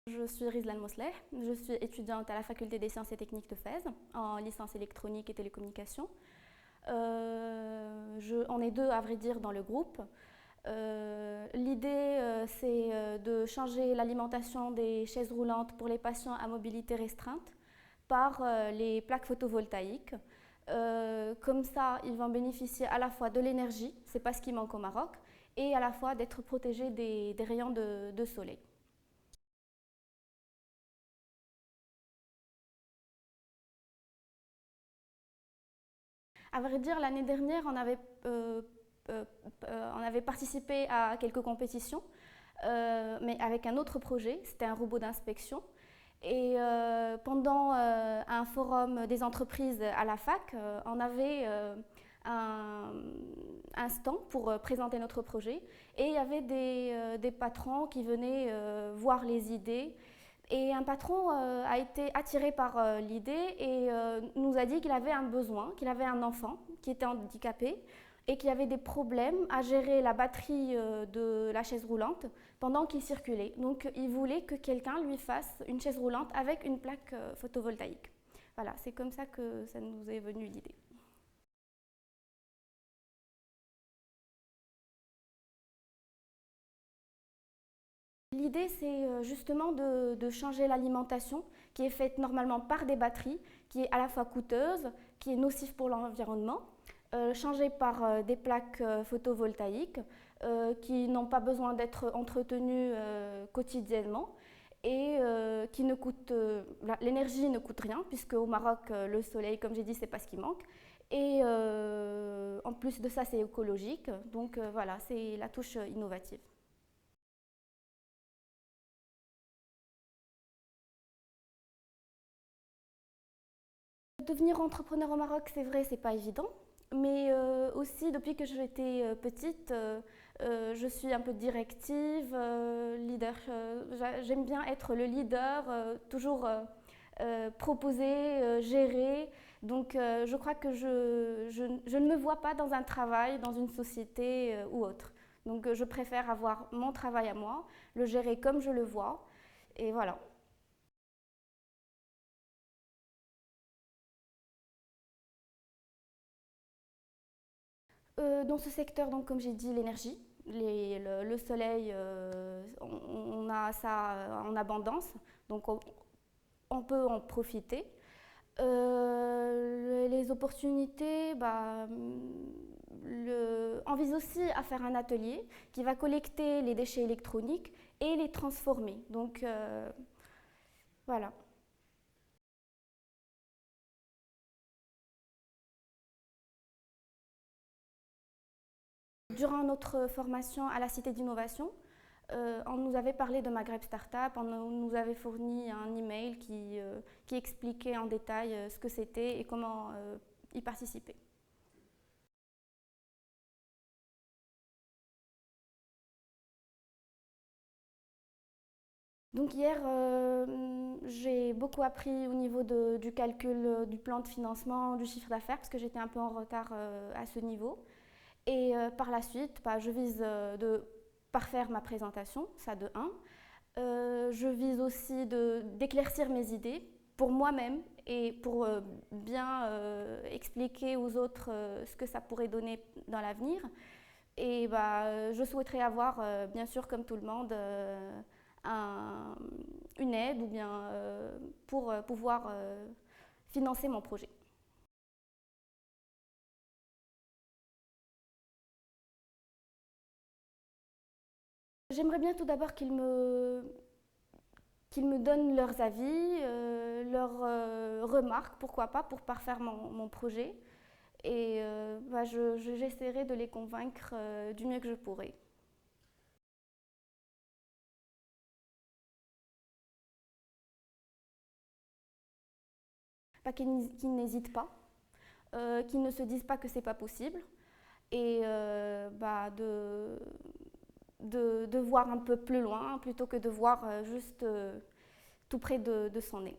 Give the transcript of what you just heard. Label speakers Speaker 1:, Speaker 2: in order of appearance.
Speaker 1: Je suis Rizlan Mosleh, je suis étudiante à la faculté des sciences et techniques de Fès, en licence électronique et télécommunications. On est deux à vrai dire dans le groupe. L'idée c'est de changer l'alimentation des chaises roulantes pour les patients à mobilité restreinte par les plaques photovoltaïques. Comme ça, ils vont bénéficier à la fois de l'énergie, c'est pas ce qui manque au Maroc, et à la fois d'être protégés des rayons de soleil. À vrai dire, l'année dernière, on avait participé à quelques compétitions, mais avec un autre projet, c'était un robot d'inspection. Et pendant un forum des entreprises à la fac, on avait un stand pour présenter notre projet. Et il y avait des patrons qui venaient voir les idées. Et un patron a été attiré par l'idée et nous a dit qu'il avait un besoin, qu'il avait un enfant qui était handicapé et qu'il avait des problèmes à gérer la batterie de la chaise roulante pendant qu'il circulait. Donc il voulait que quelqu'un lui fasse une chaise roulante avec une plaque photovoltaïque. Voilà, c'est comme ça que ça nous est venu l'idée. L'idée, c'est justement de changer l'alimentation qui est faite normalement par des batteries, qui est à la fois coûteuse, qui est nocive pour l'environnement, changer par des plaques photovoltaïques qui n'ont pas besoin d'être entretenues quotidiennement et qui ne coûtent, l'énergie ne coûte rien puisque au Maroc, le soleil, comme j'ai dit, c'est pas ce qui manque. Et en plus de ça, c'est écologique. Donc voilà, c'est la touche innovative. Devenir entrepreneur au Maroc, c'est vrai, c'est pas évident. Mais aussi, depuis que j'étais petite, je suis un peu directive, leader. J'aime bien être le leader, toujours proposer, gérer. Donc, je crois que je ne me vois pas dans un travail, dans une société ou autre. Donc, je préfère avoir mon travail à moi, le gérer comme je le vois. Et voilà. Dans ce secteur, donc, comme j'ai dit, l'énergie, le soleil, on a ça en abondance, donc on peut en profiter. Les opportunités, on vise aussi à faire un atelier qui va collecter les déchets électroniques et les transformer. Donc voilà. Durant notre formation à la Cité d'innovation, on nous avait parlé de Maghreb Startup, on nous avait fourni un email qui expliquait en détail ce que c'était et comment y participer. Donc hier, j'ai beaucoup appris au niveau du calcul du plan de financement, du chiffre d'affaires, parce que j'étais un peu en retard à ce niveau. Et par la suite, je vise de parfaire ma présentation, ça de 1. Je vise aussi d'éclaircir mes idées pour moi-même et pour bien expliquer aux autres ce que ça pourrait donner dans l'avenir. Et je souhaiterais avoir, bien sûr, comme tout le monde, une aide ou bien pour pouvoir financer mon projet. J'aimerais bien tout d'abord qu'ils me donnent leurs avis, leurs remarques, pourquoi pas, pour parfaire mon projet. Et j'essaierai de les convaincre du mieux que je pourrai. Qu'ils n'hésitent pas, qu'ils ne se disent pas que c'est pas possible et de voir un peu plus loin plutôt que de voir juste tout près de son nez.